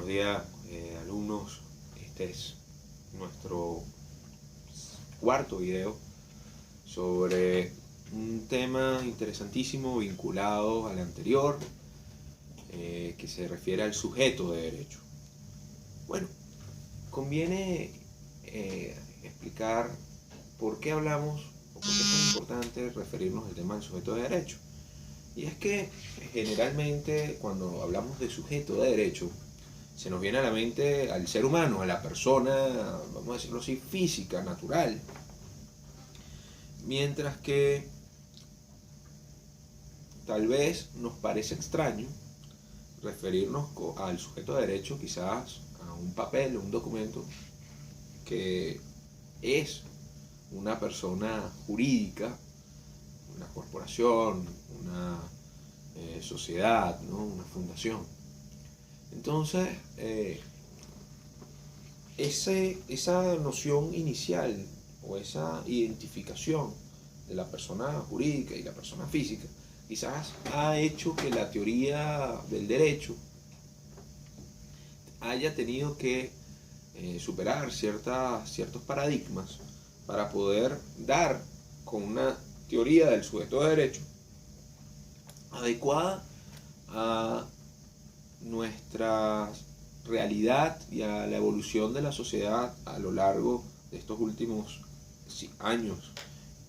Buenos días, alumnos. Este es nuestro cuarto video sobre un tema interesantísimo vinculado al anterior, que se refiere al sujeto de derecho. Bueno, conviene explicar por qué hablamos o por qué es tan importante referirnos al tema del sujeto de derecho. Y es que generalmente cuando hablamos de sujeto de derecho, se nos viene a la mente al ser humano, a la persona, vamos a decirlo así, física, natural. Mientras que tal vez nos parece extraño referirnos al sujeto de derecho quizás a un papel, un documento que es una persona jurídica, una corporación, una sociedad, ¿no? Una fundación. Entonces, esa noción inicial o esa identificación de la persona jurídica y la persona física quizás ha hecho que la teoría del derecho haya tenido que superar ciertos paradigmas para poder dar con una teoría del sujeto de derecho adecuada a nuestra realidad y a la evolución de la sociedad a lo largo de estos últimos años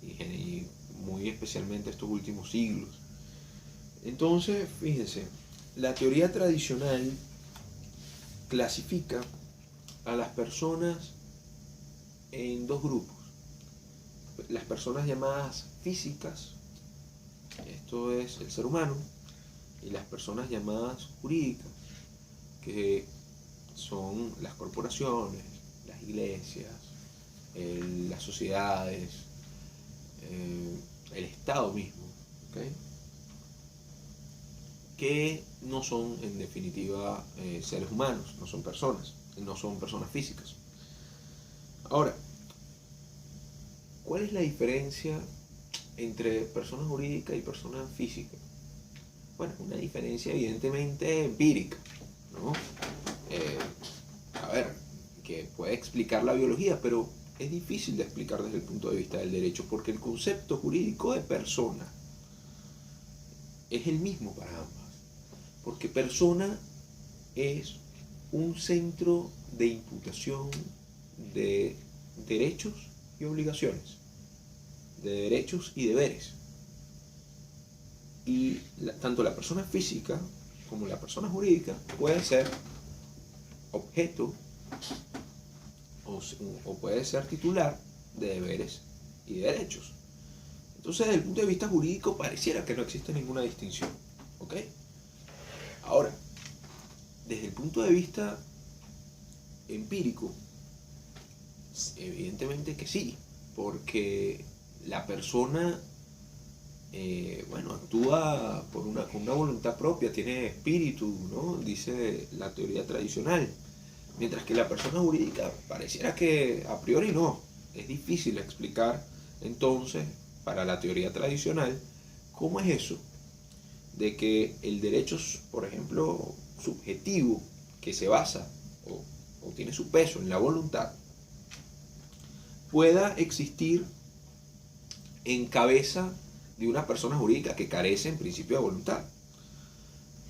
y muy especialmente estos últimos siglos. Entonces, fíjense, la teoría tradicional clasifica a las personas en dos grupos. Las personas llamadas físicas, esto es el ser humano, y las personas llamadas jurídicas, que son las corporaciones, las iglesias, las sociedades, el Estado mismo, ¿okay? Que no son en definitiva seres humanos, no son personas físicas. Ahora, ¿cuál es la diferencia entre persona jurídica y persona física? Bueno, una diferencia evidentemente empírica, ¿no? A ver, que puede explicar la biología, pero es difícil de explicar desde el punto de vista del derecho, porque el concepto jurídico de persona es el mismo para ambas, porque persona es un centro de imputación de derechos y obligaciones, de derechos y deberes. Y tanto la persona física como la persona jurídica puede ser objeto o puede ser titular de deberes y de derechos. Entonces, desde el punto de vista jurídico, pareciera que no existe ninguna distinción. ¿Ok? Ahora, desde el punto de vista empírico, evidentemente que sí, porque la persona actúa con una voluntad propia, tiene espíritu, ¿no? Dice la teoría tradicional. Mientras que la persona jurídica pareciera que a priori no. Es difícil explicar entonces para la teoría tradicional cómo es eso de que el derecho, por ejemplo, subjetivo, que se basa o tiene su peso en la voluntad, pueda existir en cabeza de una persona jurídica que carece en principio de voluntad.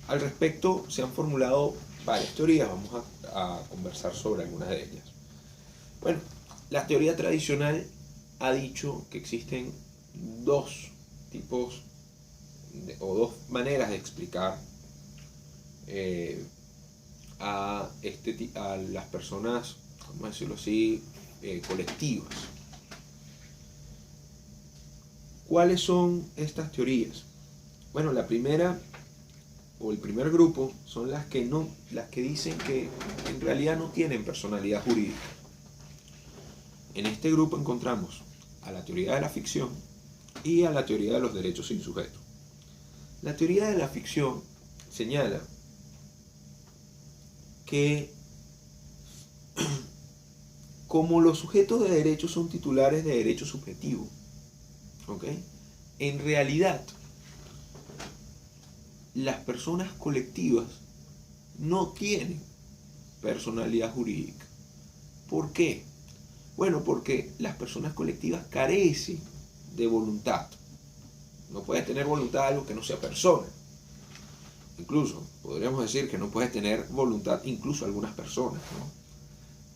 Al respecto se han formulado varias teorías, vamos a conversar sobre algunas de ellas. Bueno, la teoría tradicional ha dicho que existen dos tipos o dos maneras de explicar a las personas, vamos a decirlo así, colectivas. ¿Cuáles son estas teorías? Bueno, la primera o el primer grupo son las que dicen que en realidad no tienen personalidad jurídica. En este grupo encontramos a la teoría de la ficción y a la teoría de los derechos sin sujeto. La teoría de la ficción señala que como los sujetos de derecho son titulares de derecho subjetivo, ¿ok? En realidad, las personas colectivas no tienen personalidad jurídica. ¿Por qué? Bueno, porque las personas colectivas carecen de voluntad. No puedes tener voluntad algo que no sea persona. Incluso podríamos decir que no puedes tener voluntad incluso algunas personas, ¿no?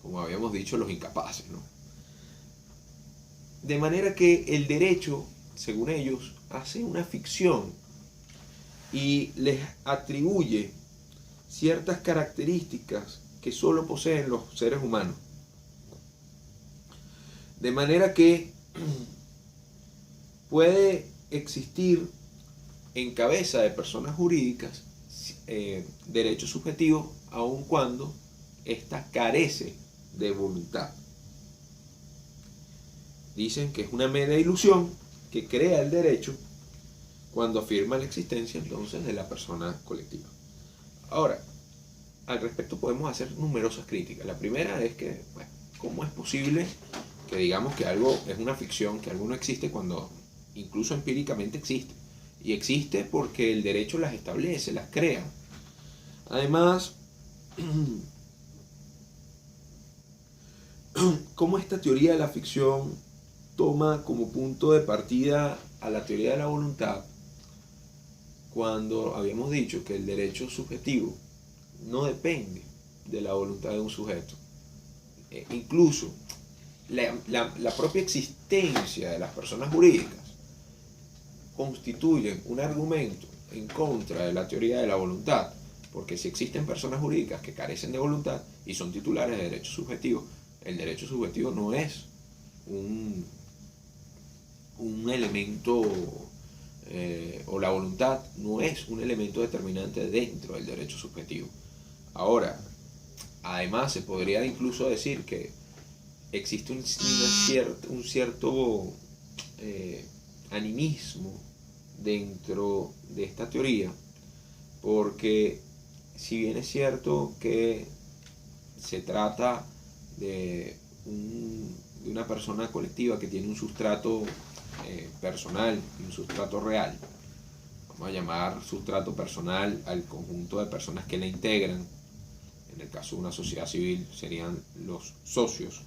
Como habíamos dicho, los incapaces, ¿no? De manera que el derecho, según ellos, hace una ficción y les atribuye ciertas características que solo poseen los seres humanos. De manera que puede existir en cabeza de personas jurídicas derecho subjetivo, aun cuando ésta carece de voluntad. Dicen que es una mera ilusión que crea el derecho cuando afirma la existencia entonces de la persona colectiva. Ahora, al respecto podemos hacer numerosas críticas. La primera es que, bueno, ¿cómo es posible que digamos que algo es una ficción, que algo no existe cuando incluso empíricamente existe? Y existe porque el derecho las establece, las crea. Además, ¿cómo esta teoría de la ficción toma como punto de partida a la teoría de la voluntad cuando habíamos dicho que el derecho subjetivo no depende de la voluntad de un sujeto? Incluso la propia existencia de las personas jurídicas constituyen un argumento en contra de la teoría de la voluntad, porque si existen personas jurídicas que carecen de voluntad y son titulares de derecho subjetivo, el derecho subjetivo no es un elemento, o la voluntad no es un elemento determinante dentro del derecho subjetivo. Ahora, además se podría incluso decir que existe un cierto animismo dentro de esta teoría, porque si bien es cierto que se trata de una persona colectiva que tiene un sustrato personal y un sustrato real, vamos a llamar sustrato personal al conjunto de personas que la integran, en el caso de una sociedad civil serían los socios,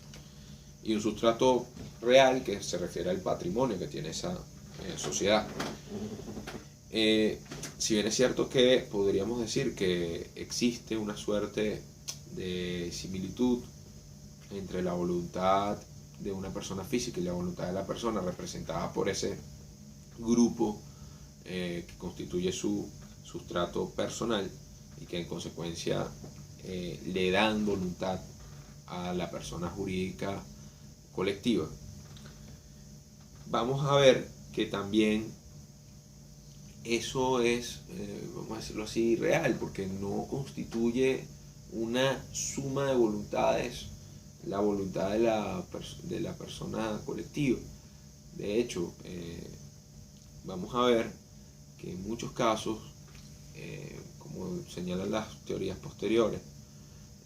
y un sustrato real que se refiere al patrimonio que tiene esa sociedad. Si bien es cierto que podríamos decir que existe una suerte de similitud entre la voluntad de una persona física y la voluntad de la persona representada por ese grupo que constituye su sustrato personal y que en consecuencia le dan voluntad a la persona jurídica colectiva, vamos a ver que también eso es, vamos a decirlo así, real, porque no constituye una suma de voluntades la voluntad de la persona colectiva. De hecho, vamos a ver que en muchos casos, como señalan las teorías posteriores,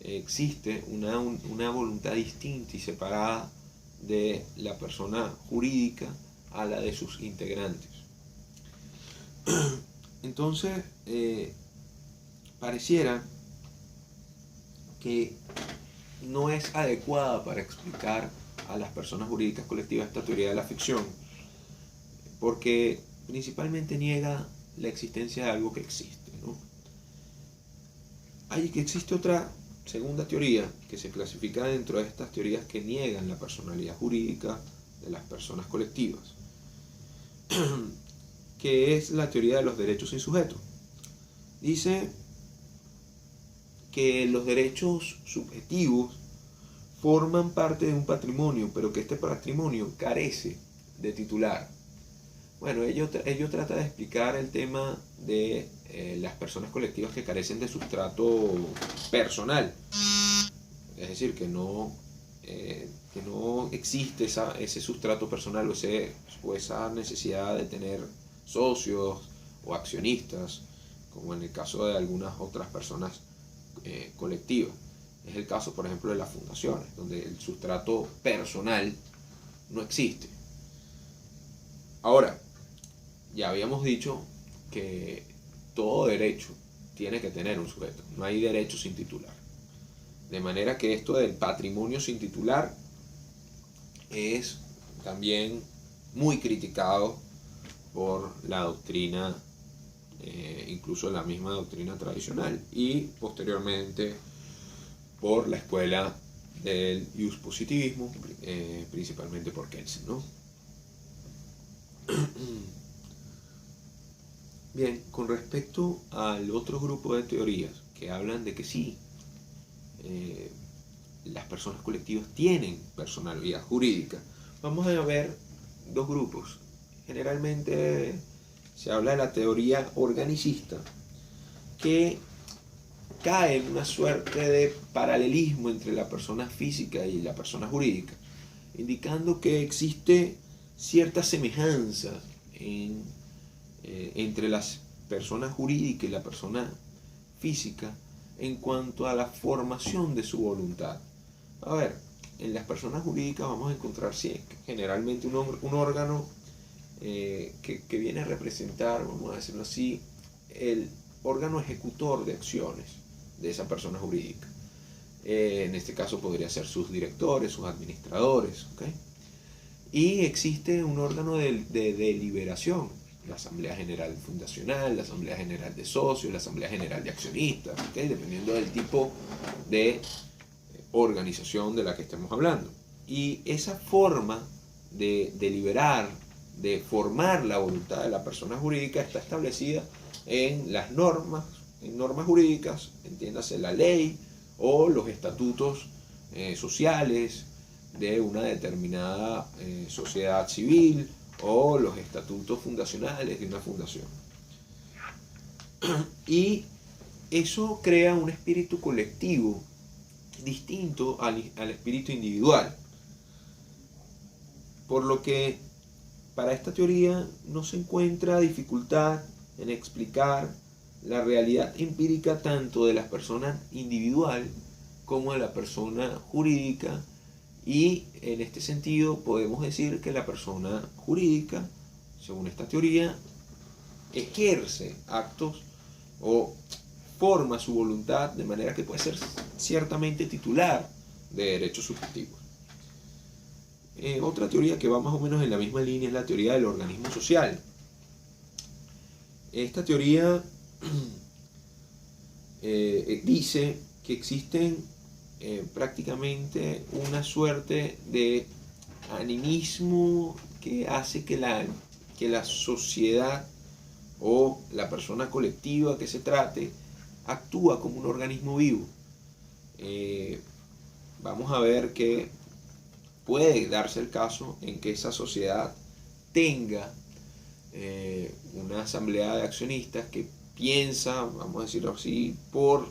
existe una voluntad distinta y separada de la persona jurídica a la de sus integrantes. Entonces, pareciera que no es adecuada para explicar a las personas jurídicas colectivas esta teoría de la ficción, porque principalmente niega la existencia de algo que existe, ¿no? Hay que existe otra segunda teoría que se clasifica dentro de estas teorías que niegan la personalidad jurídica de las personas colectivas, que es la teoría de los derechos sin sujeto. Dice que los derechos subjetivos forman parte de un patrimonio, pero que este patrimonio carece de titular. Bueno, ello trata de explicar el tema de las personas colectivas que carecen de sustrato personal. Es decir, que no existe ese sustrato personal o esa necesidad de tener socios o accionistas, como en el caso de algunas otras personas colectivas. Es el caso, por ejemplo, de las fundaciones, donde el sustrato personal no existe. Ahora, ya habíamos dicho que todo derecho tiene que tener un sujeto. No hay derecho sin titular. De manera que esto del patrimonio sin titular es también muy criticado por la doctrina, incluso la misma doctrina tradicional, y posteriormente por la escuela del positivismo, principalmente por Kelsen, ¿no? Bien, con respecto al otro grupo de teorías que hablan de que sí, las personas colectivas tienen personalidad jurídica, vamos a ver dos grupos. Generalmente se habla de la teoría organicista, que cae en una suerte de paralelismo entre la persona física y la persona jurídica, indicando que existe cierta semejanza entre las personas jurídicas y la persona física en cuanto a la formación de su voluntad. A ver, en las personas jurídicas vamos a encontrar generalmente un órgano que viene a representar, vamos a decirlo así, el órgano ejecutor de acciones de esa persona jurídica. En este caso podría ser sus directores, sus administradores, ¿okay? Y existe un órgano de deliberación, la Asamblea General Fundacional, la Asamblea General de Socios, la Asamblea General de Accionistas, ¿okay? Dependiendo del tipo de organización de la que estemos hablando. Y esa forma de deliberar, de formar la voluntad de la persona jurídica está establecida en las normas jurídicas, entiéndase la ley o los estatutos sociales de una determinada sociedad civil o los estatutos fundacionales de una fundación. Y eso crea un espíritu colectivo distinto al espíritu individual. Por lo que para esta teoría no se encuentra dificultad en explicar la realidad empírica tanto de la persona individual como de la persona jurídica, y en este sentido podemos decir que la persona jurídica, según esta teoría, ejerce actos o forma su voluntad de manera que puede ser ciertamente titular de derechos subjetivos. Otra teoría que va más o menos en la misma línea es la teoría del organismo social. Esta teoría dice que existen prácticamente una suerte de animismo que hace que la sociedad o la persona colectiva que se trate actúa como un organismo vivo. Vamos a ver que puede darse el caso en que esa sociedad tenga una asamblea de accionistas que piensa, vamos a decirlo así, o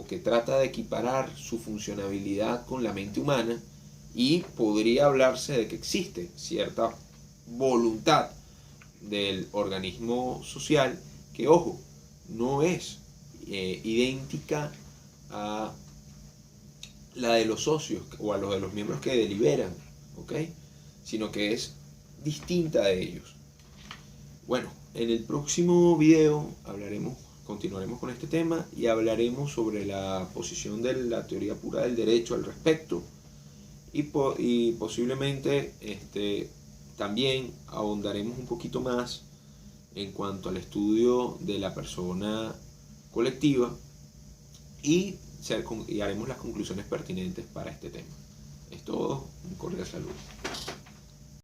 que trata de equiparar su funcionabilidad con la mente humana, y podría hablarse de que existe cierta voluntad del organismo social que, ojo, no es idéntica a la de los socios o a los de los miembros que deliberan, ¿ok? Sino que es distinta de ellos. Bueno, en el próximo video continuaremos con este tema y hablaremos sobre la posición de la teoría pura del derecho al respecto, y posiblemente también ahondaremos un poquito más en cuanto al estudio de la persona colectiva y haremos las conclusiones pertinentes para este tema. Es todo, un cordial saludo.